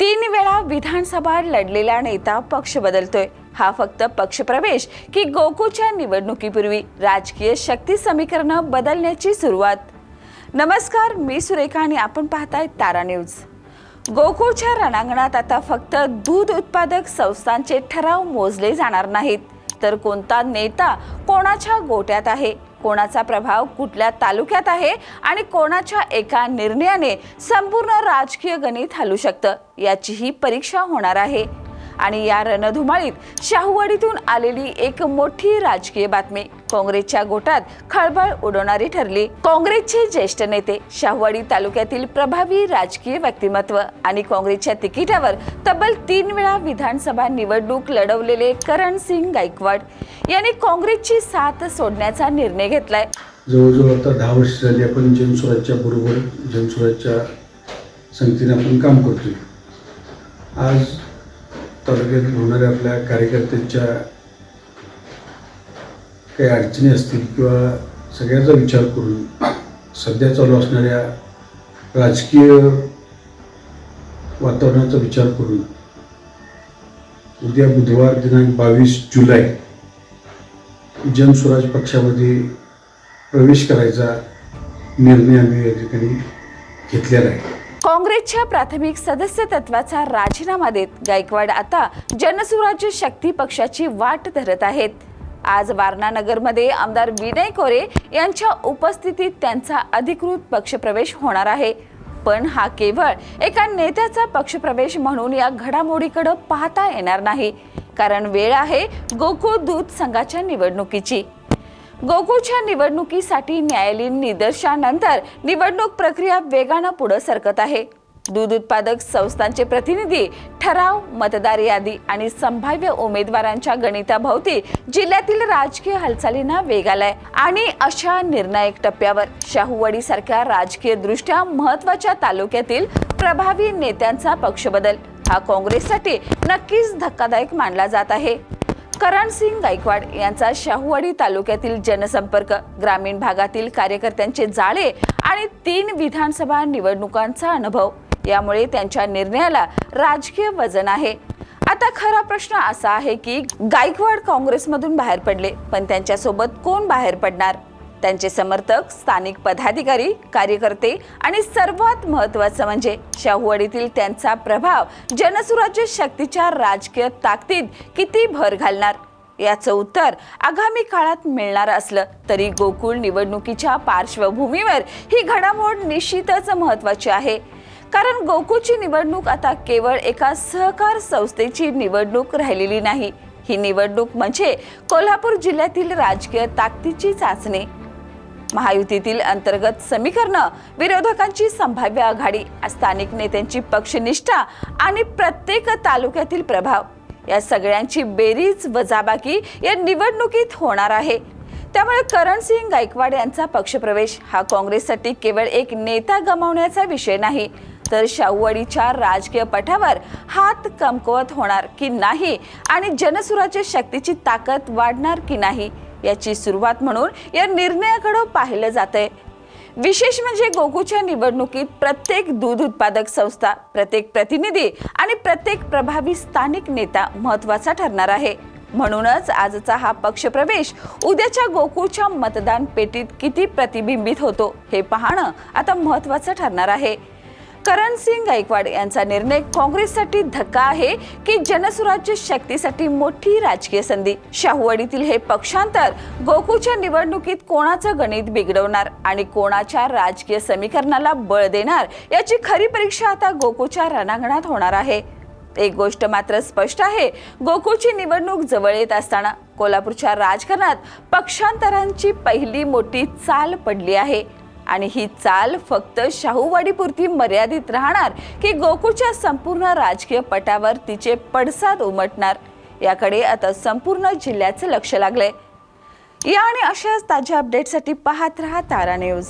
तीन वेळा विधानसभा लढलेला नेता पक्ष बदलतोय। हा फक्त पक्षप्रवेश की गोकुळच्या निवडणुकीपूर्वी राजकीय शक्ती समीकरण बदलण्याची सुरुवात? नमस्कार, मी सुरेखा आणि आपण पाहताय तारा न्यूज। गोकुळच्या रणांगणात आता फक्त दूध उत्पादक संस्थांचे ठराव मोजले जाणार नाहीत, तर कोणता नेता कोणाच्या गोट्यात आहे, कोणाचा प्रभाव कुठल्या तालुक्यात आहे आणि कोणाच्या एका निर्णयाने संपूर्ण राजकीय गणित हलू शकतं याचीही परीक्षा होणार आहे। आणि या रणधुमाळीत शाहूवाडीतून आलेली एक मोठी राजकीय बातमी काँग्रेसच्या गोटात खळबळ उडवणारी ठरली। काँग्रेसचे ज्येष्ठ नेते, शाहूवाडी तालुक्यातील प्रभावी राजकीय व्यक्तिमत्व आणि काँग्रेसच्या तिकिटावर तब्बल 3 वेळा विधानसभा निवडणूक लढवलेले करणसिंग गायकवाड यांनी काँग्रेसची साथ सोडण्याचा निर्णय घेतलाय। जवळजवळ आता 10 वर्ष झाली आपण जनस्वराज्याच्या बरोबर जनस्वराज्याच्या संगतीने आपण काम करतोय। आज तालुक्यात होणाऱ्या आपल्या कार्यकर्त्यांच्या काही अडचणी असतील किंवा सगळ्याचा विचार करून सध्या चालू असणाऱ्या राजकीय वातावरणाचा विचार करून उद्या बुधवार दिनांक 22 जुलै जनस्वराज पक्षामध्ये प्रवेश करायचा निर्णय आम्ही या ठिकाणी घेतलेला आहे। काँग्रेसच्या प्राथमिक सदस्य तत्वाचा राजीनामा देत गायकवाड आता जनसुराज्य शक्ती पक्षाची वाट धरत आहेत। आज वारणा नगरमध्ये आमदार विनय कोरे यांच्या उपस्थितीत त्यांचा अधिकृत पक्षप्रवेश होणार आहे। पण हा केवळ एका नेत्याचा पक्षप्रवेश म्हणून या घडामोडीकडे पाहता येणार नाही, कारण वेळ आहे गोकुळ दूध संघाच्या निवडणुकीची। गोकुळच्या निवडणुकीसाठी न्यायालयीन निदर्शनानंतर निवडणूक प्रक्रिया वेगाने पुढे सरकत आहे। दूध उत्पादक संस्थांचे प्रतिनिधी, ठराव, मतदार यादी आणि संभाव्य उमेदवारांच्या गणिताभोवती जिल्ह्यातील राजकीय हालचालींना वेग आलाय। आणि अशा निर्णायक टप्प्यावर शाहूवाडी सारख्या राजकीय दृष्ट्या महत्त्वाच्या तालुक्यातील प्रभावी नेत्यांचा पक्ष बदल हा काँग्रेससाठी नक्कीच धक्कादायक मानला जात आहे। करणसिंग गायकवाड यांचा शाहूवाडी तालुक्यातील जनसंपर्क, ग्रामीण भागातील कार्यकर्त्यांचे जाळे आणि 3 विधानसभा निवडणुकांचा अनुभव यामुळे त्यांच्या निर्णयाला राजकीय वजन आहे। आता खरा प्रश्न असा आहे की गायकवाड काँग्रेसमधून बाहेर पडले, पण त्यांच्यासोबत कोण बाहेर पडणार? त्यांचे समर्थक, स्थानिक पदाधिकारी, कार्यकर्ते आणि सर्वात महत्त्वाचं म्हणजे शाहूवाडीतील त्यांचा प्रभाव जनसुराज्य शक्तीच्या राजकीय ताकदीत किती भर घालणार याचं उत्तर आगामी काळात मिळणार असलं तरी गोकुळ निवडणुकीच्या पार्श्वभूमीवर ही घडामोड निश्चितच महत्त्वाची आहे। कारण गोकुळची निवडणूक आता केवळ एका सहकार संस्थेची निवडणूक राहिलेली नाही, ही निवडणूक म्हणजे कोल्हापूर जिल्ह्यातील राजकीय ताकदीची चाचणी। महायुतीतील अंतर्गत समीकरण, विरोधकांची संभाव्य आघाडी, स्थानिक नेत्यांची पक्षनिष्ठा आणि प्रत्येक तालुक्यातील प्रभाव या सगळ्यांची बेरीज वजाबाकी या निवडणुकीत होणार आहे। त्यामुळे करणसिंग गायकवाड यांचा पक्षप्रवेश हा काँग्रेससाठी केवळ एक नेता गमावण्याचा विषय नाही, तर शाहूवाडीच्या राजकीय पटावर हात कमकुवत होणार की नाही आणि जनसुराज्य शक्तीची ताकद वाढणार की नाही याची सुरुवात म्हणून या निर्णयाकडे पाहिलं जातंय। विशेष म्हणजे गोकुळच्या निवडणुकीत प्रत्येक दूध उत्पादक संस्था, प्रत्येक प्रतिनिधी आणि प्रत्येक प्रभावी स्थानिक नेता महत्त्वाचा ठरणार आहे। म्हणूनच आजचा हा पक्षप्रवेश उद्याच्या गोकुळच्या मतदान पेटीत किती प्रतिबिंबित होतो हे पाहणं आता महत्त्वाचं ठरणार आहे। करणसिंग गायकवाड यांचा निर्णय काँग्रेससाठी धक्का आहे की जनसुराज्य शक्तीसाठी मोठी राजकीय संधी? शाहूवाडीतील हे पक्षांतर गोकुळच्या निवडणुकीत कोणाचं गणित बिघडवणार आणि कोणाच्या राजकीय समीकरणाला बळ देणार याची खरी परीक्षा आता गोकुळच्या रणांगणात होणार आहे। एक गोष्ट मात्र स्पष्ट आहे, गोकुळची निवडणूक जवळ येत असताना कोल्हापूरच्या राजकारणात पक्षांतरांची पहिली मोठी चाल पडली आहे। आणि ही चाल फक्त शाहूवाडीपुरती मर्यादित राहणार की गोकुळच्या संपूर्ण राजकीय पटावर तिचे पडसाद उमटणार याकडे आता संपूर्ण जिल्ह्याचं लक्ष लागलंय। या आणि अशाच ताज्या अपडेटसाठी पाहत रहा तारा न्यूज।